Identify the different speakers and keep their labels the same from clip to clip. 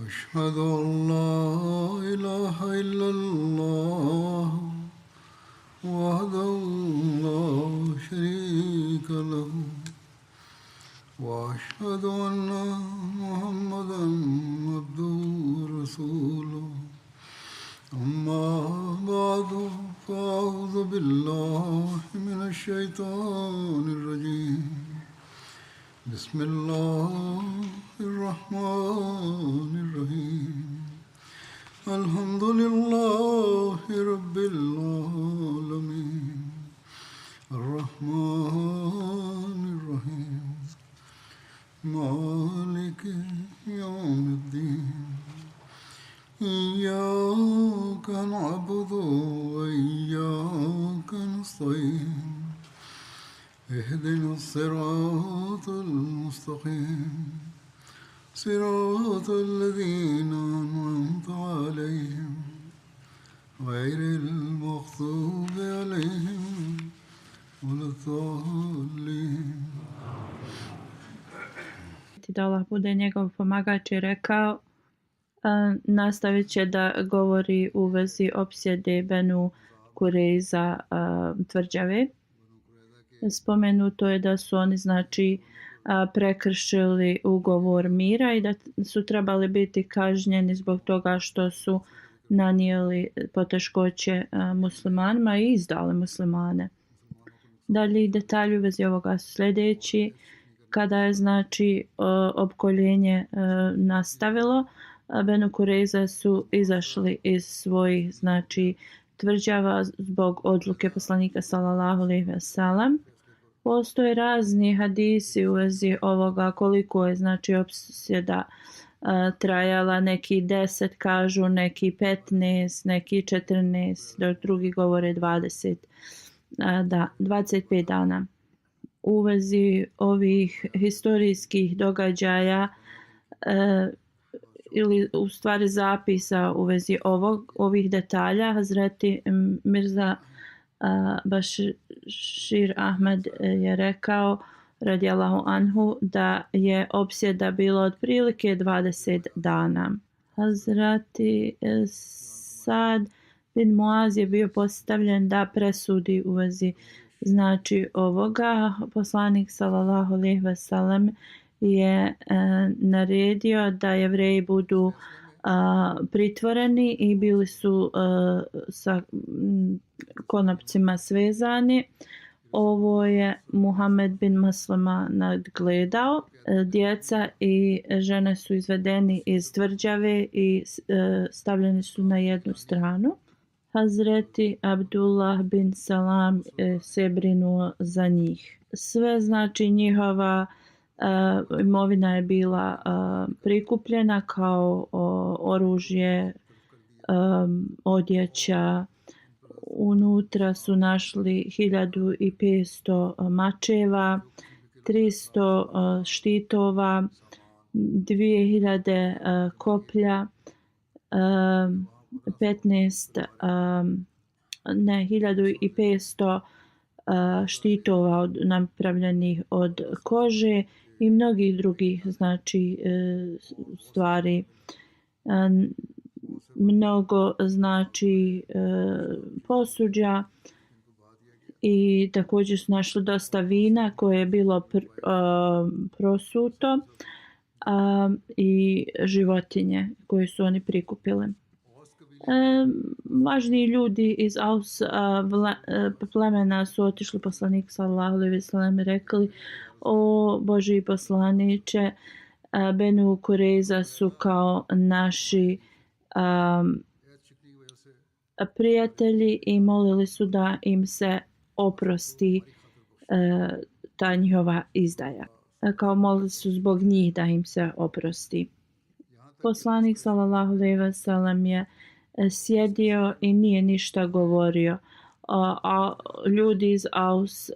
Speaker 1: أشهد أن لا إله إلا الله وحده لا شريك له وأشهد أن محمدا عبده ورسوله أما بعد فأعوذ بالله من الشيطان الرجيم بسم الله الرحمن الرحيم الحمد لله رب العالمين الرحمن الرحيم مالك يوم الدين إياك نعبد وإياك نستعين اهدنا الصراط المستقيم صراط الذين أنعمت عليهم غير المغضوب عليهم ولا الضالين.
Speaker 2: Da Allah bude njegov pomagač, je rekao, nastavit će da govori u vezi opsjede Benu Kurejza tvrđave. Spomenuto je da su oni prekršili ugovor mira i da su trebali biti kažnjeni zbog toga što su nanijeli poteškoće muslimanima i izdali muslimane. Dalje detalji u vezi ovoga su sljedeći. Kada je opkoljenje nastavilo, Benu Kurejza su izašli iz svojih tvrđava zbog odluke poslanika sallallahu alejhi ve sellem. Postoje razni hadisi u vezi ovoga koliko je opsjeda trajala, neki 10 kažu, neki 15, neki 14, dok drugi govore 25 dana. U vezi ovih historijskih događaja ili u stvari zapisa u vezi ovih detalja, Hazreti Mirza Bashir Ahmed je rekao radijallahu anhu da je opsjeda bila otprilike 20 dana. Hazreti Sad bin Muaz je bio postavljen da presudi u vezi ovoga. Poslanik sallallahu alejhi ve sellem je naredio da Jevreji budu pritvoreni i bili su sa konopcima svezani. Ovo je Muhammed bin Maslama nadgledao. Djeca i žene su izvedeni iz tvrđave i stavljeni su na jednu stranu. Hazreti Abdullah bin Salam se brinuo za njih. Sve njihova imovina je bila prikupljena kao oružje, odjeća. Unutra su našli 1500 mačeva, 300 štitova, 2000 koplja, 1500 štitova napravljenih od kože i mnogih drugih stvari. Mnogo posuđa i također su našli dosta vina koje je bilo prosuto i životinje koje su oni prikupili. Važni ljudi iz Aus plemena su otišli poslaniku sallallahu alejhi ve sellem i rekli: o Božji poslaniče, Benu Kurejza su kao naši prijatelji i molili su da im se oprosti ta njihova izdaja. Kao molili su zbog njih da im se oprosti. Poslanik sallallahu alejhi ve sellem je sjedio i nije ništa govorio. A ljudi iz Aus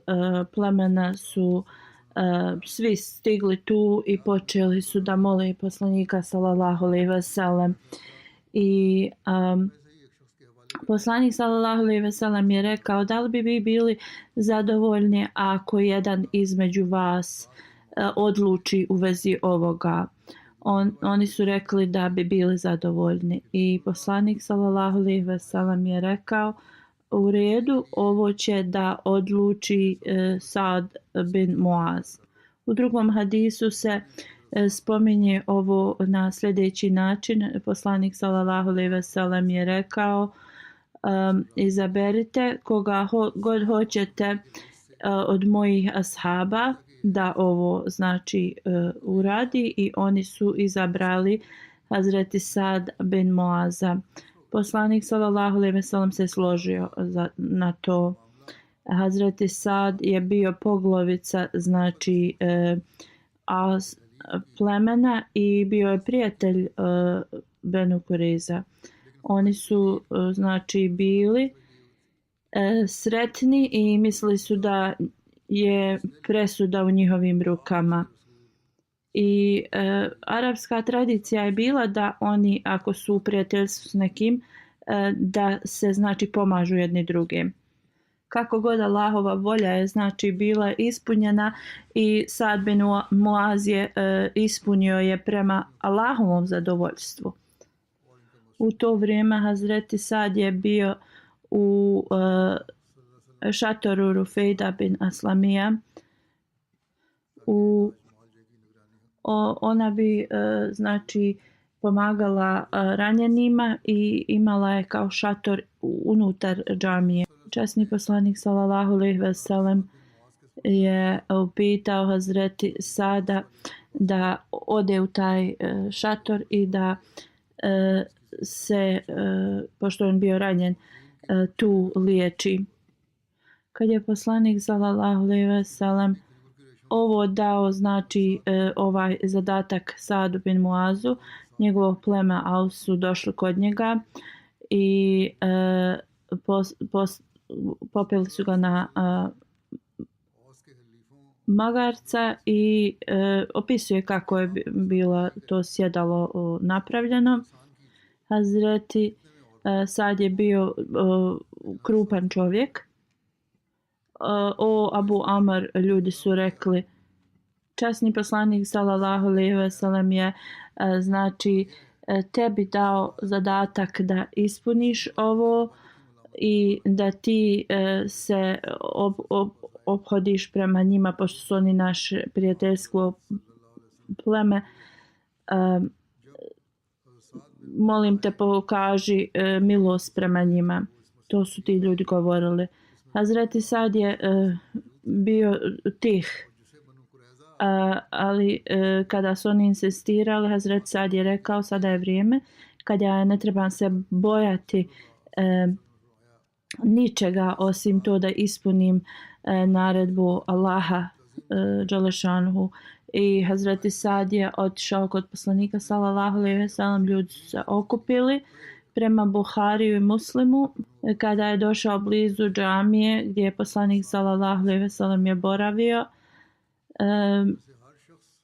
Speaker 2: plemena su svi stigli tu i počeli su da mole poslanika sallallahu alejhi ve sellem. I poslanik sallallahu alejhi ve sellem je rekao: da li bi vi bili zadovoljni ako jedan između vas odluči u vezi ovoga? oni su rekli da bi bili zadovoljni. I poslanik sallallahu alejhi ve sellem je rekao: u redu, ovo će da odluči Sad bin Muaz. U drugom hadisu se spominje ovo na sljedeći način. Poslanik sallallahu alejhi ve sellem je rekao: izaberite koga god hoćete od mojih ashaba da ovo znači uradi, i oni su izabrali Hazreti Sad bin Muaza. Poslanik sallallahu alejhi ve sellem se složio na to. Hazreti Sad je bio poglavica znači plemena i bio je prijatelj Benu Kureza. Oni su znači bili sretni i mislili su da je presuda u njihovim rukama. I arapska tradicija je bila da oni, ako su u prijateljstvu s nekim, da se znači pomažu jedni drugim. Kako god, Allahova volja je znači bila ispunjena i Sad bin Muaz je ispunio je prema Allahovom zadovoljstvu. U to vrijeme Hazreti Sad je bio u šatoru Rufejda bin Aslamija. Ona bi znači pomagala ranjenima i imala je kao šator unutar džamije. Časni poslanik sallallahu alejhi ve sellem je upitao Hazreti Sada da ode u taj šator i da se, pošto on bio ranjen, tu liječi. Kad je poslanik sallallahu alejhi ve sellem ovo dao, znači ovaj zadatak Sadu bin Muazu, njegovo pleme Aus su došli kod njega i popeli su ga na magarca i opisuje kako je bilo to sjedalo napravljeno. Hazreti Sad je bio krupan čovjek. O Abu Amr, ljudi su rekli, časni poslanik sallallahu alejhi ve sellem je znači tebi dao zadatak da ispuniš ovo i da ti se ophodiš prema njima, pošto su oni naše prijateljsko pleme. Molim te, pokaži milost prema njima. To su ti ljudi govorili. Hazreti Sad je bio tih, ali kada su oni insistirali, Hazreti Sad je rekao: sada je vrijeme kada ja ne trebam se bojati ničega osim to da ispunim naredbu Allaha dželešanuhu. I Hazreti Sad je otišao kod poslanika sallallahu alejhi ve sellem. Ljudi su se okupili prema Buhariju i Muslimu. Kada je došao blizu džamije gdje je poslanik sallallahu alejhi ve sellem je boravio,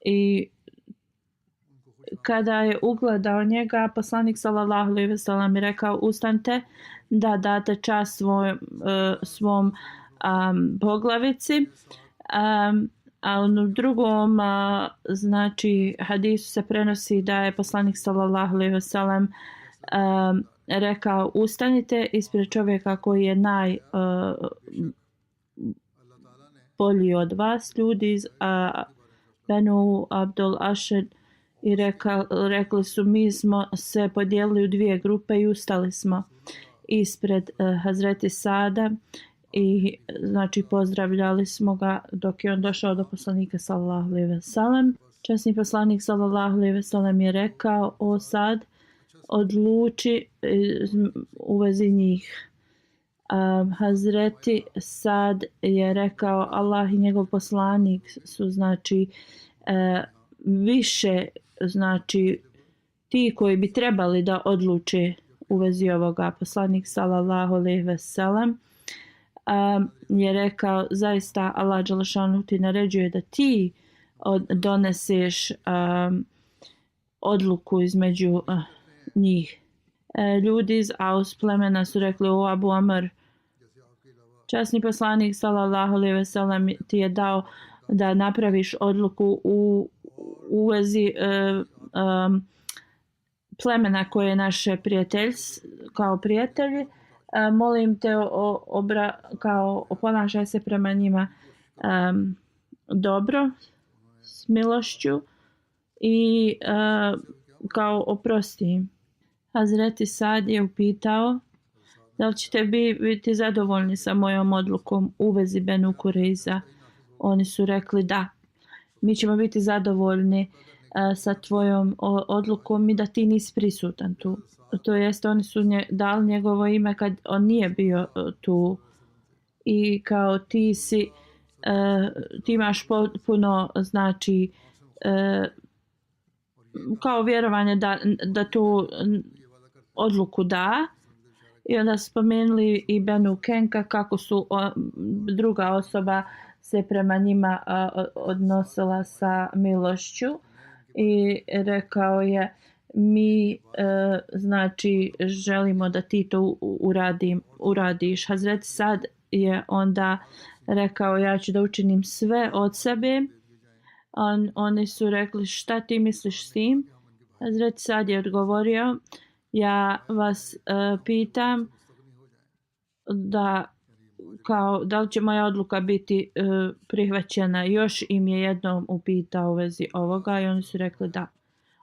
Speaker 2: i kada je ugledao njega, poslanik sallallahu alejhi ve sellem je rekao: ustanite da date čast svom poglavici. A u drugom znači hadisu se prenosi da je poslanik sallallahu alejhi ve sellem rekao: ustanite ispred čovjeka koji je najbolji od vas, ljudi iz Benu Abdul Ašed, i rekli su: mi smo se podijelili u dvije grupe i ustali smo ispred Hazreti Sada i znači pozdravljali smo ga dok je on došao do poslanika sallallahu alejhi ve sellem. Časni poslanik sallallahu alejhi ve sellem je rekao: o Sad, odluči u vezi njih. Hazreti Sad je rekao: Allah i njegov poslanik su znači više znači ti koji bi trebali da odluče u vezi ovoga. Poslanik sallallahu alejhi ve sellem je rekao: zaista Allah dželešanu ti naređuje da ti doneseš odluku između njih. Ljudi iz Aus plemena su rekli: o Abu Amr, časni poslanik sallallahu alejhi ve sellem ti je dao da napraviš odluku u vezi plemena koje je naše kao prijatelji, molim te kao ponašaj se prema njima dobro, s milošću i kao oprosti im. Hazreti Sad je upitao da li ćete biti zadovoljni sa mojom odlukom u vezi Benu Kureiza. Oni su rekli da. Mi ćemo biti zadovoljni sa tvojom odlukom i da ti nisi prisutan tu. To jest oni su dali njegovo ime kad on nije bio tu. I kao ti imaš potpuno znači kao vjerovanje da tu odluku da. I onda spomenuli i Benu Kenka kako su druga osoba se prema njima odnosila sa milošću i rekao je mi znači želimo da ti to uradiš. Hazreti Sad je onda rekao ja ću da učinim sve od sebe. Oni su rekli šta ti misliš s tim? Hazreti Sad je odgovorio ja vas pitam da li će moja odluka biti prihvaćena. Još im je jednom upitao u vezi ovoga i oni su rekli da.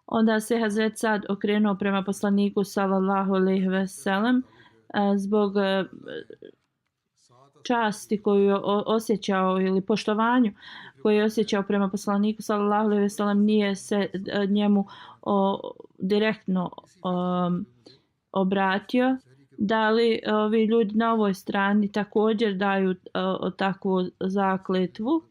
Speaker 2: Onda se Hazret Sad okrenuo prema poslaniku sallallahu alejhi ve sellem zbog časti koju je osjećao ili poštovanju koju je osjećao prema poslaniku sallallahu alejhi ve sellem, nije se njemu direktno obratio. Da li ovi ljudi na ovoj strani također daju takvu zakletvu?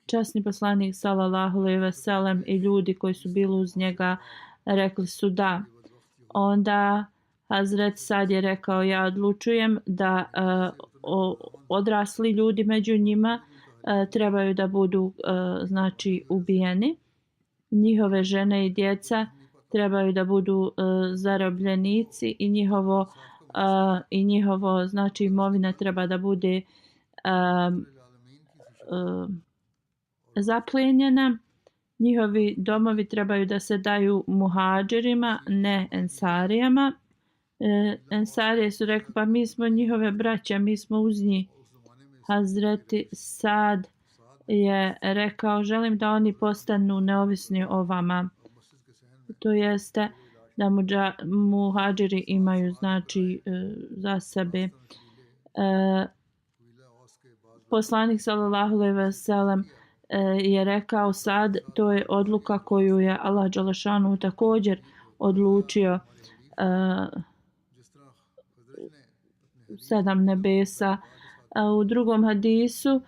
Speaker 2: Časni poslanik sallallahu alejhi ve sellem i ljudi koji su bili uz njega rekli su da. Onda Hazret Sad je rekao ja odlučujem da odrasli ljudi među njima trebaju da budu znači ubijeni. Njihove žene i djeca trebaju da budu zarobljenici i njihovo znači imovina treba da bude zaplijenjena. Njihovi domovi trebaju da se daju muhadžirima, ne ensarijama. Ensarije su rekli pa mi smo njihove braća, mi smo uz njih. Hazreti Sad je rekao želim da oni postanu neovisni o vama. To jeste da muhadžiri imaju znači za sebe. Poslanik sallallahu alejhi ve sellem je rekao sad to je odluka koju je Allah dželešanu također odlučio 7 nebesa. U drugom hadisu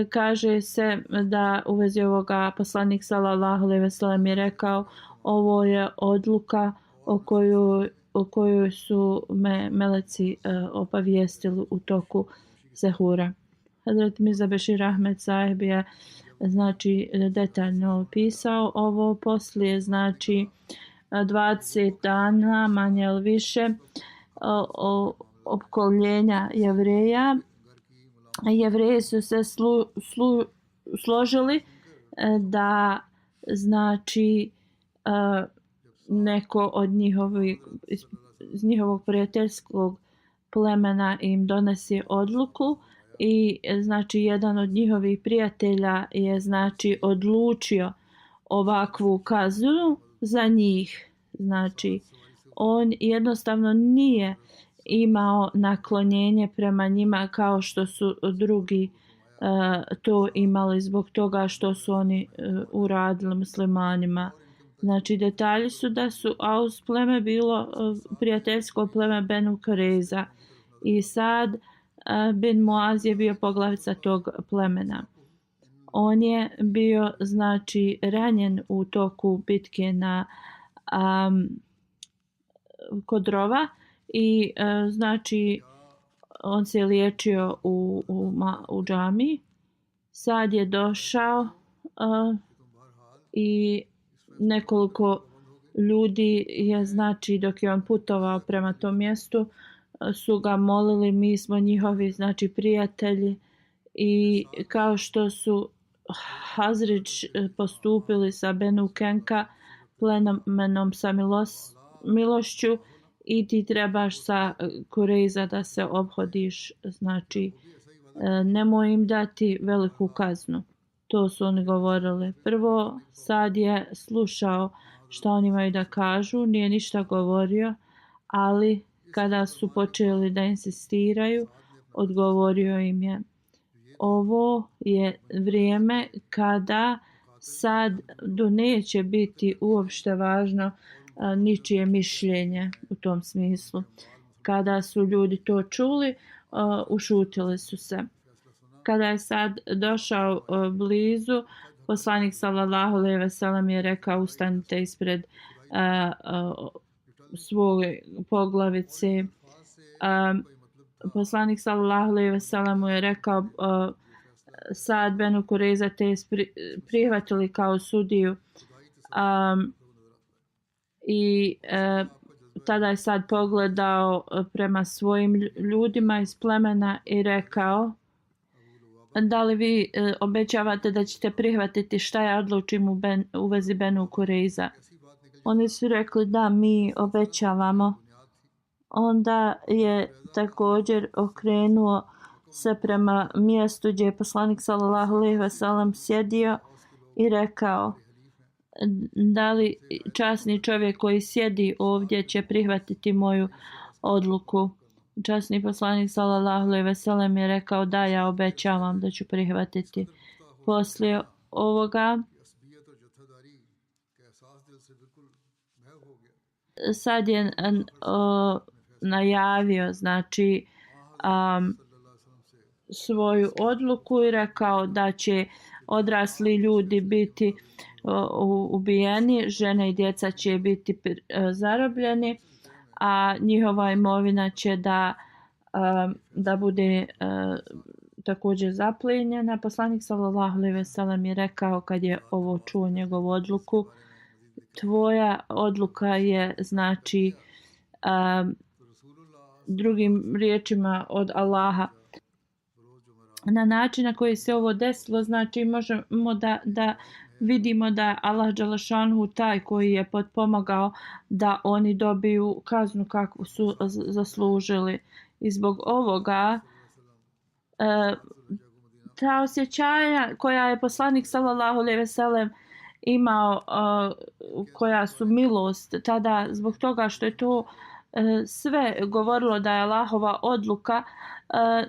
Speaker 2: kaže se da u vezi ovoga poslanik sallallahu alejhi ve sellem je rekao ovo je odluka o kojoj su me meleci obavijestili u toku sehura. Hazret Mirza Bešir Ahmed Sahib je znači detaljno opisao ovo poslije znači 20 dana manje ili više opkoljenja Jevreja. Jevreji su se složili da znači neko od njihovog prijateljskog plemena im donesi odluku i znači jedan od njihovih prijatelja je znači odlučio ovakvu kaznu za njih. Znači on jednostavno nije imao naklonjenje prema njima kao što su drugi to imali zbog toga što su oni uradili muslimanima. Znači detalji su da su Aus pleme bilo prijateljsko pleme Benu Kureiza i Sad bin Muaz je bio poglavica tog plemena. On je bio znači ranjen u toku bitke kod rova i znači on se liječio u džamiji. Sad je došao i nekoliko ljudi je znači dok je on putovao prema tom mjestu su ga molili mi smo njihovi znači prijatelji i kao što su Hazridž postupili sa Benu Kenka plemenom sa milošću i ti trebaš sa Kureiza da se ophodiš, znači nemoj im dati veliku kaznu. To su oni govorili. Prvo Sad je slušao što oni imaju da kažu, nije ništa govorio, ali kada su počeli da insistiraju, odgovorio im je: ovo je vrijeme kada sad neće biti uopšte važno ničije mišljenje u tom smislu. Kada su ljudi to čuli, ušutili su se. Kada je Sad došao blizu, poslanik sallallahu alejhi ve sellem je rekao: ustanite ispred svoje poglavice. Poslanik sallallahu alejhi ve sellem mu je rekao: Sad benu Kureiza te prihvatili kao sudiju. I tada je Sad pogledao prema svojim ljudima iz plemena i rekao: da li vi obećavate da ćete prihvatiti šta ja odlučim u vezi benu Kureiza? Oni su rekli: da, mi obećavamo. Onda je također okrenuo se prema mjestu gdje je poslanik sallallahu alejhi ve sellem sjedio i rekao: da li časni čovjek koji sjedi ovdje će prihvatiti moju odluku? Časni poslanik sallallahu alejhi ve sellem je rekao: da, ja obećavam da ću prihvatiti. Poslije ovoga Sad je najavio, znači, svoju odluku i rekao da će odrasli ljudi biti ubijeni, žene i djeca će biti zarobljeni, a njihova imovina će da bude također zaplijenjena. Poslanik sallallahu alejhi ve sellem je rekao kad je ovo čuo njegovu odluku: tvoja odluka je, znači, drugim riječima od Allaha. Na način na koji se ovo desilo, znači možemo da vidimo da je Allah dželešanhu taj koji je potpomagao da oni dobiju kaznu kakvu su zaslužili. I zbog ovoga ta osjećanja koja je poslanik sallallahu alejhi ve sellem imao, koja su milost tada, zbog toga što je to sve govorilo da je Allahova odluka,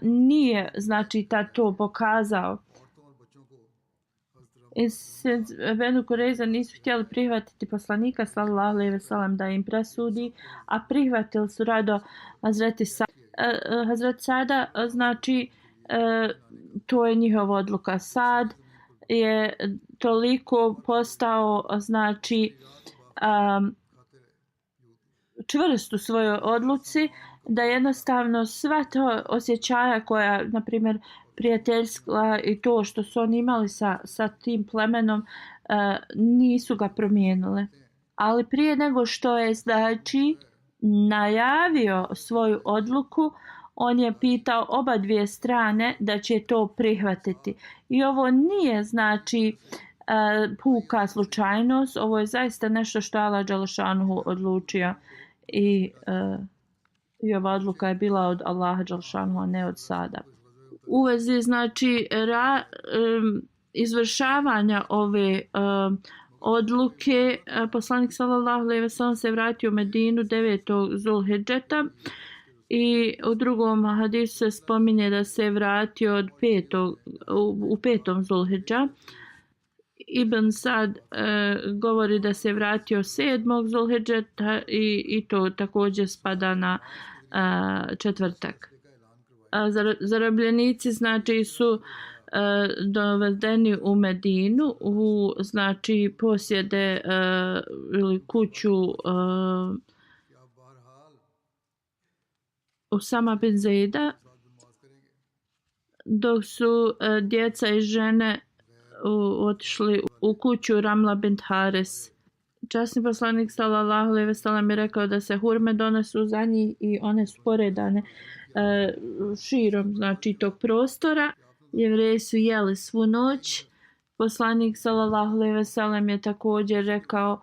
Speaker 2: nije, znači, tad to pokazao. Benu Kureiza nisu htjeli prihvatiti poslanika sallallahu alejhi ve sellem da im presudi, a prihvatili su rado Hazret Sada, znači to je njihova odluka. Sad je toliko postao, znači, čvrst u svojoj odluci da jednostavno sva ta osjećaja koja, na primjer, prijateljska i to što su oni imali sa tim plemenom, nisu ga promijenile. Ali prije nego što je, znači, najavio svoju odluku, on je pitao oba dvije strane da će to prihvatiti. I ovo nije, znači, puka slučajnost, ovo je zaista nešto što Allah dželešanuhu odlučio i ova odluka je bila od Allaha dželešanuhu, a ne od Sada. U vezi, znači, izvršavanja ove odluke, poslanik sallallahu alejhi ve sellem se vratio u Medinu 9. Zulhidžeta i u drugom hadisu se spominje da se vratio u 5. Zulhidža. Ibn Sad govori da se vratio 7. Zulhidžeta i to također spada na četvrtak. Zarobljenici, znači, su dovedeni u Medinu u, znači, posjede ili kuću Usama bin Zeida, dok su djeca i žene otišli u kuću Ramla bint Haris. Časni poslanik sallallahu alejhi ve sellem je rekao da se hurme donesu za njih i one su poredane širom, znači, tog prostora. Jevreji su jeli svu noć. Poslanik sallallahu alejhi ve sellem je također rekao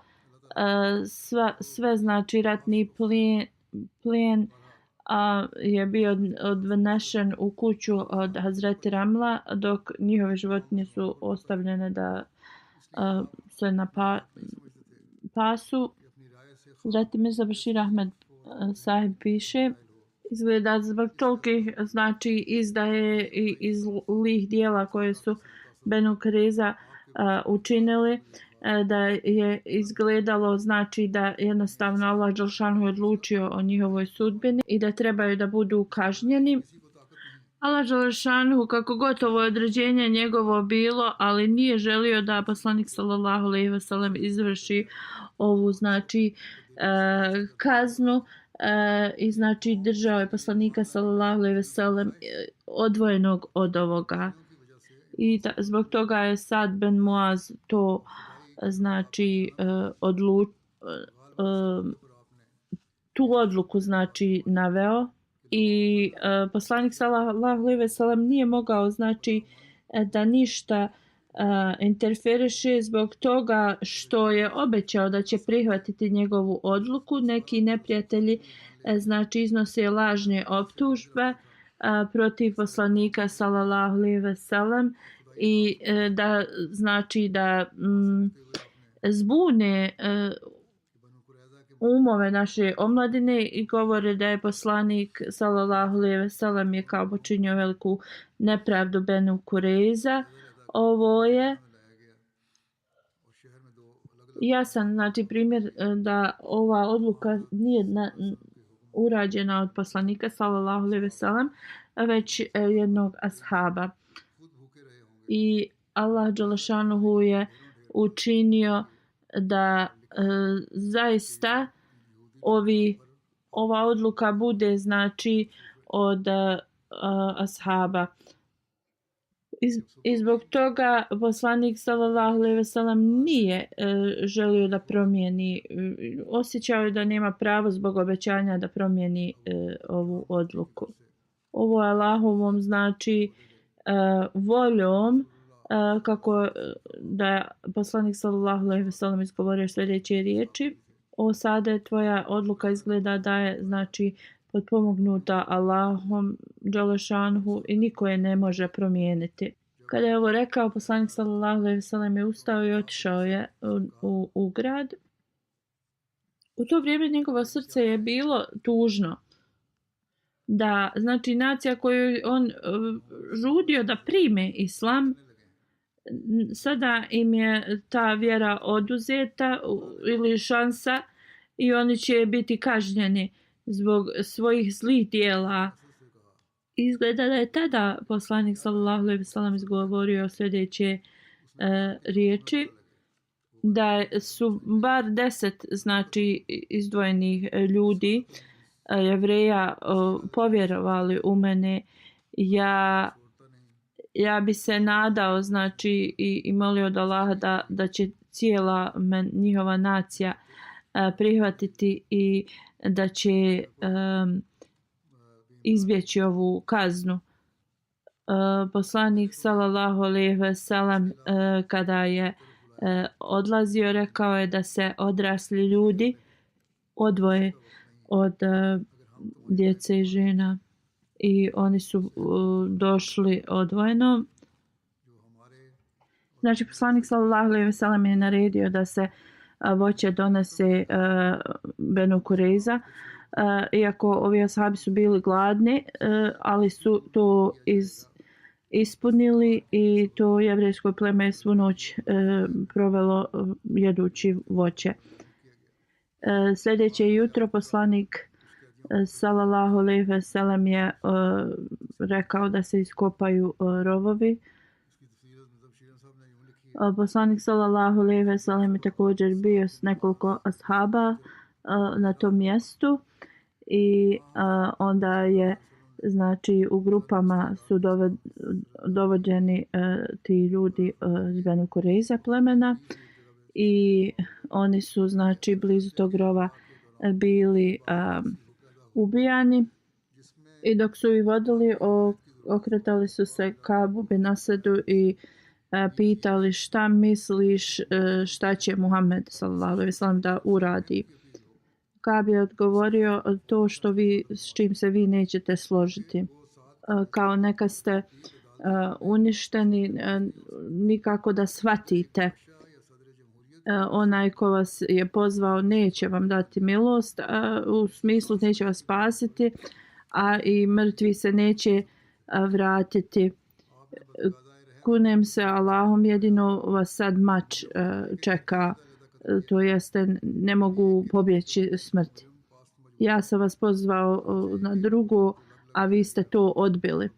Speaker 2: sve znači ratni plijen je bio odnešen u kuću od Hazreti Ramla, dok njihove životinje su ostavljene da se pasu. Hazreti Mirza Bashir Ahmed sahib piše, izgleda zbog tolikih znači izdaje i zlih dijela koje su Benu Kureza učinili, da je izgledalo znači da jednostavno Allah dželešanu je odlučio o njihovoj sudbini i da trebaju da budu kažnjeni. Allah dželešanu, kako gotovo određenje njegovo bilo, ali nije želio da poslanik sallallahu alejhi ve sellem izvrši ovu znači kaznu, i znači držao je poslanika sallallahu alejhi ve sellem odvojenog od ovoga. I zbog toga je Sad ben Muaz to znači tu odluku znači naveo i poslanik sallallahu alejhi ve sellem nije mogao znači da ništa interferiše zbog toga što je obećao da će prihvatiti njegovu odluku. Neki neprijatelji znači iznose lažne optužbe protiv poslanika sallallahu alejhi ve sellem i da znači da zbune umove naše omladine i govore da je poslanik sallallahu alejhi ve sellem je kao počinio veliku nepravdu Benu Kureza. Ovo je jasan znači primjer da ova odluka nije urađena od poslanika sallallahu alejhi ve sellem, već jednog ashaba. I Allah dželešanu je učinio da zaista ova odluka bude znači od ashaba. I zbog toga poslanik sallallahu alejhi ve sellem nije želio da promijeni, osjećao je da nema pravo zbog obećanja da promijeni ovu odluku. Ovo je Allahovom znači voljom, kako da je poslanik sallallahu alejhi ve sellem izgovorio sljedeće riječi: o Sade, tvoja odluka izgleda da je znači potpomognuta Allahom dželešanhu i niko je ne može promijeniti. Kada je ovo rekao, poslanik sallallahu alejhi ve sellem je ustao i otišao je u grad. U to vrijeme njegovo srce je bilo tužno. Da, znači nacija koju on žudio da prime islam, sada im je ta vjera oduzeta ili šansa i oni će biti kažnjeni zbog svojih zlih dijela. Izgleda da je tada poslanik sallallahu alejhi ve sellem izgovorio sljedeće riječi, da su bar 10 znači izdvojenih ljudi Jevreja povjerovali u mene, ja bi se nadao znači i molio od Allaha da će cijela njihova nacija prihvatiti i da će izbjeći ovu kaznu. Poslanik sallallahu alejhi ve sellem kada je odlazio, rekao je da se odrasli ljudi odvoje od djece i žena i oni su došli odvojeno. Znači poslanik sallallahu alejhi ve sellem je naredio da se voće donese Benu Kureza, iako ovi ashabi su bili gladni, ali su to ispunili i to jevrejsko pleme je svu noć provelo jedući voće. Sljedeće jutro poslanik sallallahu alejhi ve sellem je rekao da se iskopaju rovovi. Poslanik sallallahu alejhi ve sellem je također bio s nekoliko ashaba na tom mjestu i onda je znači u grupama su dovođeni ti ljudi iz Benu Kureza plemena i oni su znači blizu tog rova bili ubijani i dok su ih vodili okretali su se Kabu bin Asedu i pitali šta misliš šta će Muhammed sallallahu alejhi ve sellem da uradi. Kab je odgovorio to što vi, s čim se vi nećete složiti. Kao neka ste uništeni, nikako da shvatite. Onaj ko vas je pozvao neće vam dati milost, u smislu neće vas spasiti, a i mrtvi se neće vratiti. Kunem se Allahom, jedino vas sad mač čeka, to jeste ne mogu pobjeći smrti. Ja sam vas pozvao na drugo, a vi ste to odbili.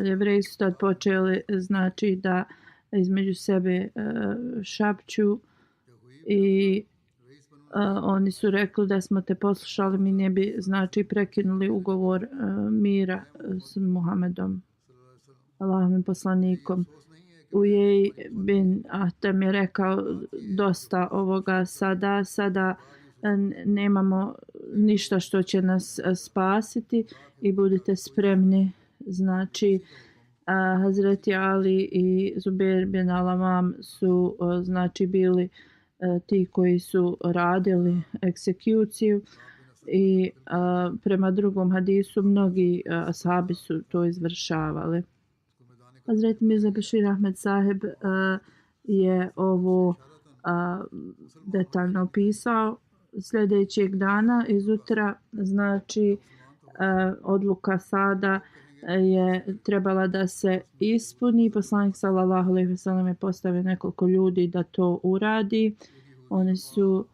Speaker 2: Jevreji su tad počeli, znači, da između sebe šapću i oni su rekli da smo te poslušali, mi ne bi, znači, prekinuli ugovor mira s Muhammedom, Allahovim poslanikom. Ujej bin Ahtam je rekao dosta ovoga sada nemamo ništa što će nas spasiti i budite spremni. Znači, Hazreti Ali i Zubair bin Al-Awam su znači bili ti koji su radili egzekuciju i prema drugom hadisu mnogi ashabi su to izvršavali. Hazreti Mirza Bashir Ahmed Saheb je ovo detaljno opisao. Sljedećeg dana izutra, znači, odluka sada je trebala da se ispuni. Poslanik sallallahu alejhi ve sellem je postavio nekoliko ljudi da to uradi. Oni su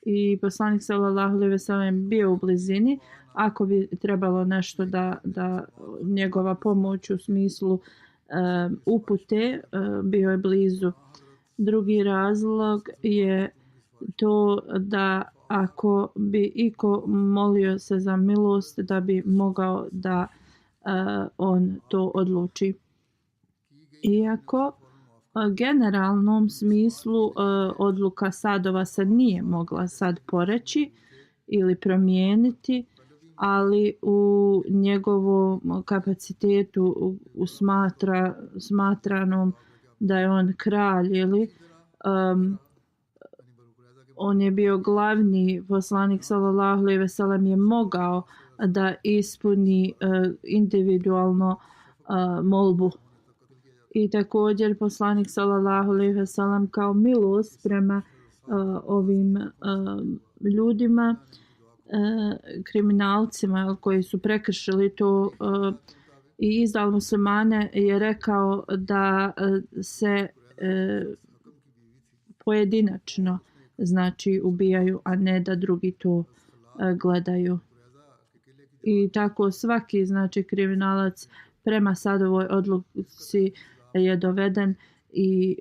Speaker 2: i poslanik sallallahu alejhi ve sellem bio u blizini. Ako bi trebalo nešto da njegova pomoć u smislu upute, bio je blizu. Drugi razlog je to da ako bi iko molio se za milost, da bi mogao da on to odluči. Iako generalnom smislu odluka sadova se nije mogla sad poreći ili promijeniti, ali u njegovom kapacitetu smatranom da je on kralj ili on je bio glavni poslanik sallallahu alejhi ve sellem je mogao da ispuni individualno molbu. I također poslanik sallallahu alejhi ve sellem kao milost prema ovim ljudima, kriminalcima koji su prekršili to i izdali muslimane, je rekao da se pojedinačno, znači, ubijaju, a ne da drugi to gledaju. I tako svaki, znači, kriminalac prema sadovoj odluci je doveden i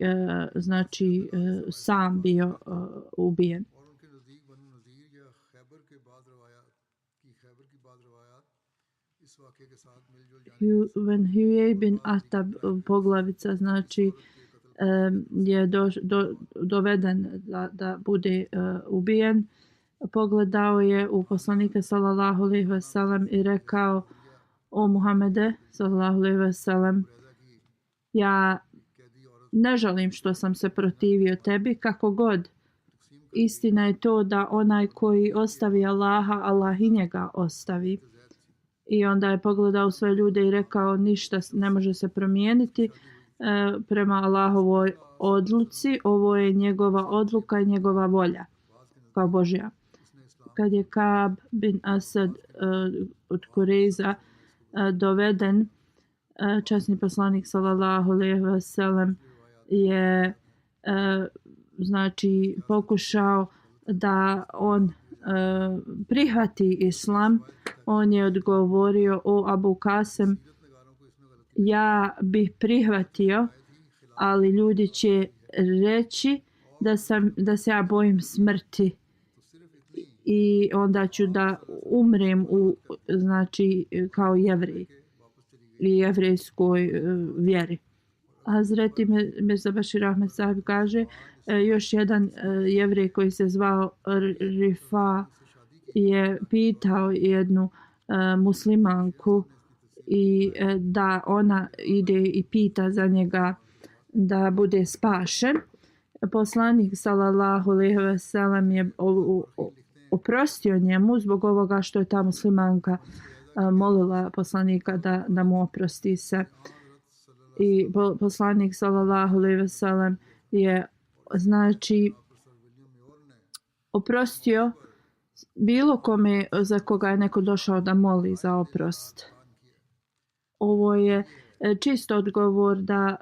Speaker 2: znači sam bio ubijen. When Huyej bin Ahtab, poglavica, znači, je doveden da bude ubijen, pogledao je u poslanika sallallahu alejhi ve sellem i rekao: o Muhammede sallallahu alejhi ve sellem, ja ne žalim što sam se protivio tebi, kako god. Istina je to da onaj koji ostavi Allaha, Allah i njega ostavi. I onda je pogledao sve ljude i rekao: ništa ne može se promijeniti prema Allahovoj odluci, ovo je njegova odluka i njegova volja kao Božja. Kad je Kab bin Asad od Kurejza doveden, časni poslanik sallallahu alejhi ve sellem je znači pokušao da on prihvati islam. On je odgovorio: o Abu Kasem, ja bih prihvatio, ali ljudi će reći da se ja bojim smrti i onda ću da umrem znači kao jevrej i jevrejskoj vjeri. Hazreti Mirza Bashir Ahmed Sahib kaže, još jedan jevrej koji se zvao Rifa je pitao jednu muslimanku i da ona ide i pita za njega da bude spašen. Poslanik sallallahu alejhi ve sellem je oprostio njemu zbog ovoga što je ta muslimanka molila poslanika da mu oprosti se. I poslanik sallallahu alejhi ve sellem je znači oprostio bilo kome za koga je neko došao da moli za oprost. Ovo je čist odgovor da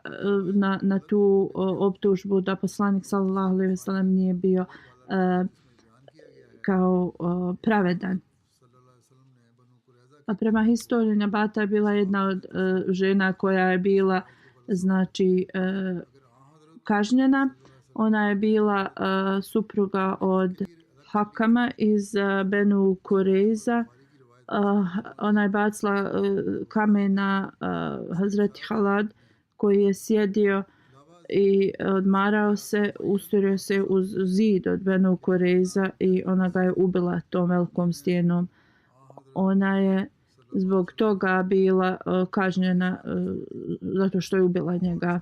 Speaker 2: na tu optužbu da poslanik sallallahu alejhi ve sellem nije bio kao pravedan. A prema historiji Nabata je bila jedna od žena koja je bila znači kažnjena. Ona je bila supruga od Hakama iz Benu Kureza. Ona je bacila kamen na Hazreti Halad koji je sjedio i odmarao se, ustorio se uz zid od Benu Kureza i ona ga je ubila tom velikom stijenom. Ona je zbog toga bila kažnjena zato što je ubila njega.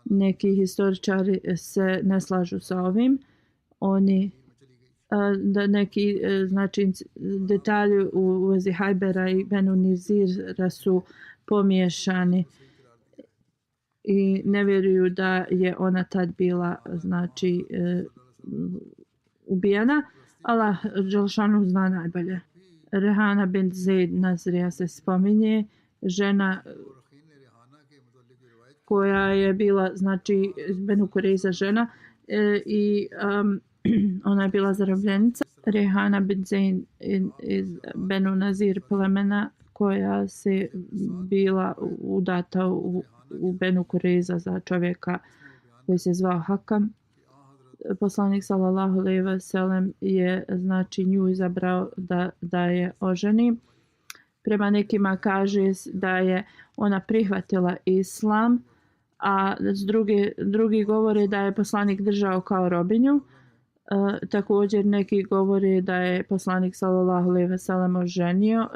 Speaker 2: Neki historičari se ne slažu sa ovim. Oni da neki znači detalji u vezi Hajbera i Benu Nizira su pomiješani i ne vjeruju da je ona tad bila znači ubijena. Allah dželešanu zna najbolje. Rehana bint Zaid Nazrija se spominje, žena koja je bila znači Benu Kureza žena i ona je bila zarobljenica. Rehana bint Zaid iz Benu Nazir plemena koja se bila udata u Benu Kureza za čovjeka koji se zvao Hakam. Poslanik sallallahu alejhi ve sellem je znači nju izabrao da je oženi. Prema nekima kaže da je ona prihvatila islam, a drugi govore da je poslanik držao kao robinju. Također neki govore da je poslanik sallallahu alejhi ve sellem oženio.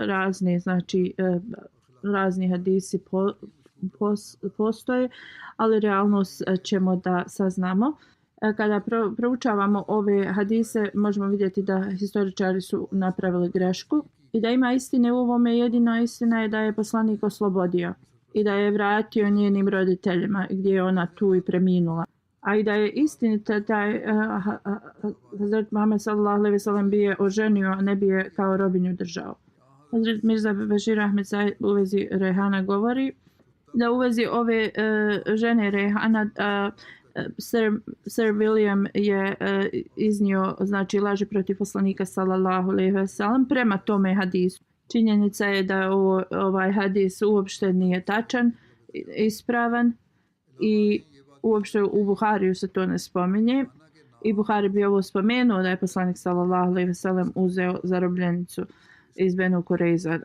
Speaker 2: Razni hadisi postoje, ali realnost ćemo da saznamo. Kada proučavamo ove hadise možemo vidjeti da historičari su napravili grešku i da ima istine u ovome. Jedina istina je da je poslanik oslobodio i da je vratio njenim roditeljima gdje je ona tu i preminula. A i da je istinita da je Hazret Muhammed sallallahu alejhi ve sellem bio oženio, a ne bio kao robinju držao. Hazret Mirza Bashir Ahmed Said u vezi Rehana govori da u vezi ove žene Rehana Sir William je iznio znači laži protiv poslanika sallallahu alejhi ve sellem prema tome hadisu. Činjenica je da ovaj hadis uopšte nije tačan, ispravan i uopšte u Buhariju se to ne spominje. I Buhari bi ovo spomenuo da je poslanik sallallahu alejhi ve sellem uzeo zarobljenicu iz Benu Kureza.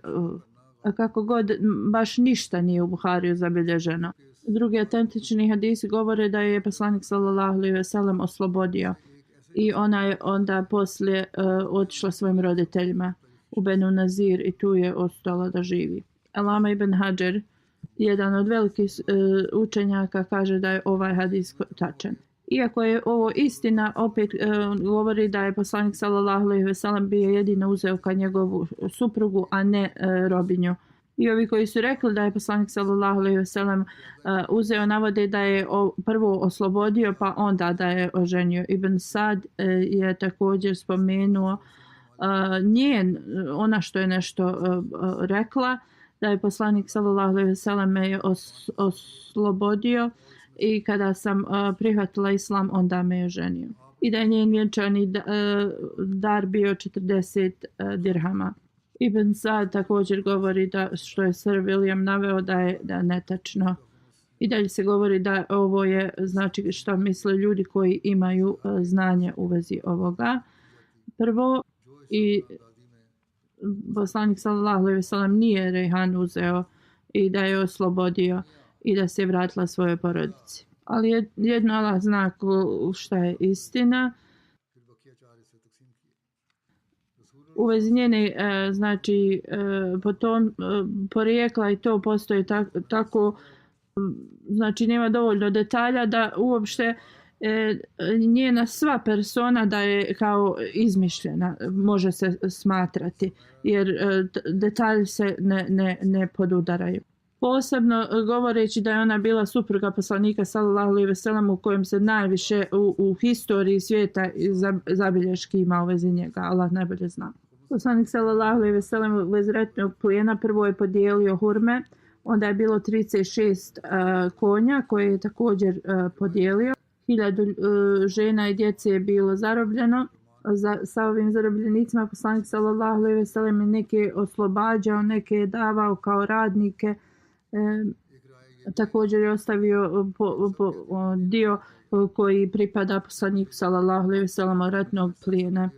Speaker 2: A kako god, baš ništa nije u Buhariju zabilježeno. Drugi autentični hadisi govore da je poslanik sallallahu alejhi ve sellem oslobodio i ona je onda poslije otišla svojim roditeljima u Benu Nazir i tu je ostala da živi. Alama ibn Hajar, jedan od velikih učenjaka, kaže da je ovaj hadis tačan. Iako je ovo istina, opet govori da je poslanik sallallahu alejhi ve sellem bio jedino uzeo kao njegovu suprugu, a ne robinju. I ovi koji su rekli da je poslanik sallallahu alejhi ve sellem uzeo, navode da je prvo oslobodio pa onda da je oženio. Ibn Sad je također spomenuo ona što je nešto rekla, da je poslanik sallallahu alejhi ve sellem me oslobodio i kada sam prihvatila islam onda me je oženio. I da je njen vjenčani dar bio 40 dirhama. Ibn Sad također govori da što je Sir William naveo da je netačno. I dalje se govori da ovo je znači što misle ljudi koji imaju znanje u vezi ovoga. Prvo, i poslanik sallallahu alejhi ve sellem nije Rehan uzeo i da je oslobodio i da se vratila svojoj porodici. Ali jedno Allah zna šta je istina. u vezi njene znači porijekla i to postoji tako znači nema dovoljno detalja da uopšte njena sva persona da je kao izmišljena može se smatrati jer detalji se ne podudaraju. Posebno govoreći da je ona bila supruga poslanika sallallahu alejhi ve sellem u kojem se najviše u historiji svijeta zabilješki ima u vezi njega, Allah najbolje zna. Poslanik sallallahu alejhi ve sellem u vezi ratnog plijena prvo je podijelio hurme, onda je bilo 36 konja koje je također podijelio. 1000 žena i djece je bilo zarobljeno. Sa ovim zarobljenicima poslanik sallallahu alejhi ve sellem je neke oslobađao, neke je davao kao radnike. Također je ostavio dio koji pripada poslaniku sallallahu alejhi ve sellem ratnog plijena.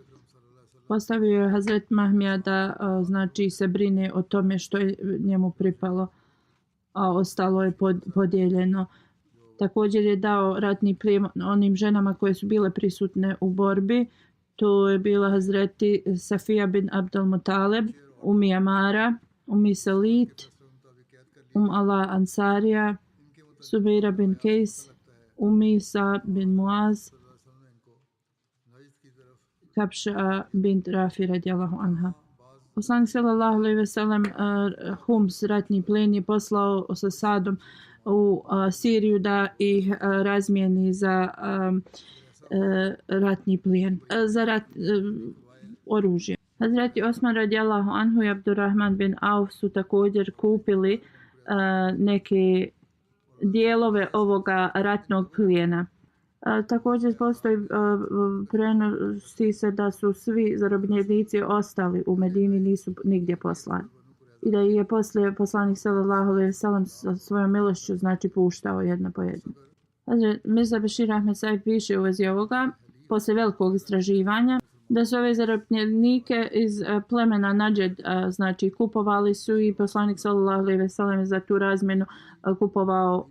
Speaker 2: Postavio je Hazret Mahmija da znači se brine o tome što je njemu pripalo, a ostalo je podijeljeno. Također je dao ratni plijen onim ženama koje su bile prisutne u borbi. To je bila Hazreti Safija bin Abdul Mutaleb, Umi Amara, Umi Salit, Ala Ansarija, Subeira bin Kejs, Umi Isa bin Muaz, Kapša bint Rafi radijallahu anha. Poslanik sallallahu alejhi ve sellem Hums ratni plen je poslao sa Sadom u Siriju da ih razmijeni za ratni plijen, za oružje. Hazreti Osman radijallahu anhu i Abdurrahman bin Auf su također kupili neke dijelove ovoga ratnog plijena. Također postoji prenosi se da su svi zarobljenici ostali u Medini, nisu nigdje poslani. I da je poslije poslanik sallallahu alejhi ve sellem sa svojom milošću znači puštao jedno po jedno. Mirza Bešir Ahmed Said piše u vezi ovoga, poslije velikog istraživanja, da su ove zarobljenike iz plemena Nađed znači kupovali su i poslanik sallallahu alejhi ve sellem za tu razmjenu kupovao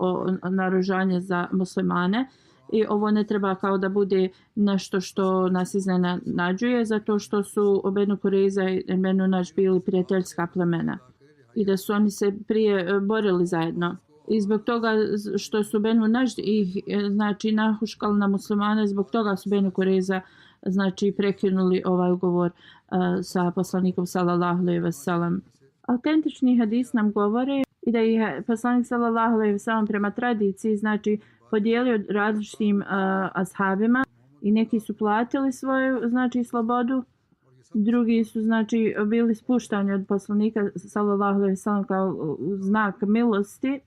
Speaker 2: naoružanje za muslimane. I ovo ne treba kao da bude nešto što nas iznenađuje, zato što su Benu Kureza i Benu Nađ bili prijateljska plemena i da su oni se prije borili zajedno. I zbog toga što su Benu Nađ ih znači nahuškali na muslimane, zbog toga su Benu Kureza znači prekinuli ovaj ugovor sa poslanikom sallallahu alejhi ve sellem. Autentični hadis nam govore i da je poslanik sallallahu alejhi ve sellem prema tradiciji znači podijelio različitim ashabima i neki su platili svoju znači slobodu, drugi su znači bili spuštani od poslanika sallallahu alejhi ve sellem kao znak milosti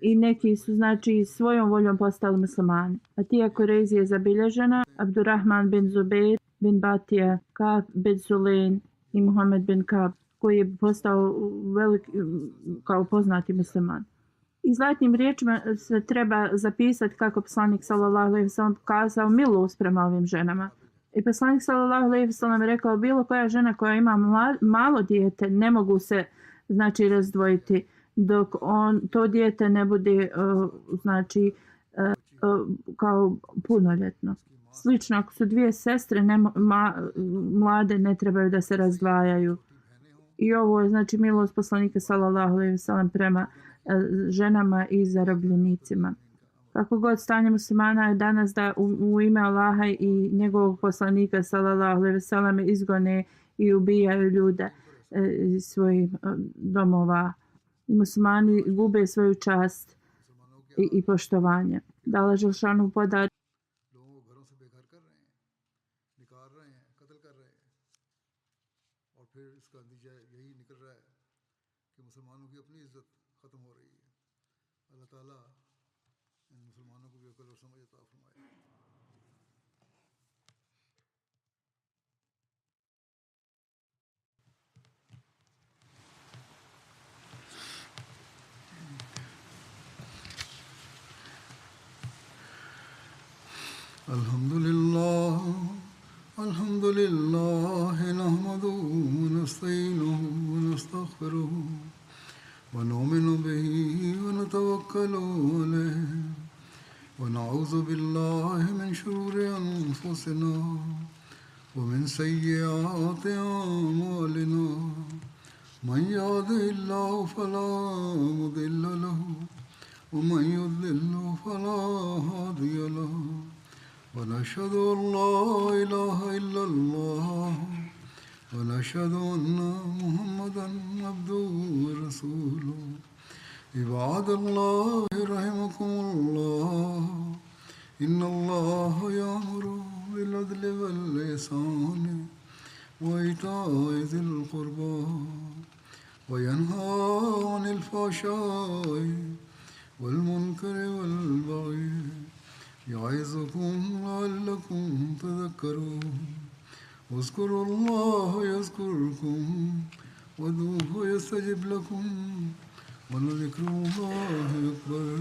Speaker 2: i neki su znači svojom voljom postali muslimani. Atija Kurezi je zabilježena, Abdurrahman bin Zubair bin Batija, Ka'b bin Sulaim i Muhammed bin Ka'b koji je postao veliki kao poznati musliman. I zlatnim riječima se treba zapisati kako poslanik sallallahu alejhi ve sellem pokazao milost prema ovim ženama. I poslanik sallallahu alejhi ve sellem je rekao bilo koja žena koja ima malo dijete ne mogu se znači razdvojiti dok to dijete ne bude znači kao punoljetno. Slično ako su dvije sestre mlade ne trebaju da se razdvajaju. I ovo je znači milost poslanika sallallahu alejhi ve sellem prema ženama i zarobljenicima. Kako god stanje muslimana je danas da u ime Allaha i njegovog poslanika sallallahu alejhi ve sellem izgone i ubijaju ljude iz svojih domova. Muslimani gube svoju čast i poštovanje. Da Allah dželešanu podari
Speaker 1: الحمد لله نحمده ونستعينه ونستغفره ونؤمن به ونتوكل عليه ونعوذ بالله من شرور أنفسنا ومن سيئات أعمالنا من يهده الله فلا مضل له ومن يضلل فلا هادي له ونشهد أن لا إله إلا الله ونشهد أن محمدا عبده ورسوله عباد الله رحمكم الله إن الله يأمر بالعدل والإحسان وإيتاء ذي القربى وينهى عن الفحشاء والمنكر والبغي يعظكم لعلكم تذكرون واذكروا الله يذكركم وادعوه يستجب لكم ولذكر الله أكبر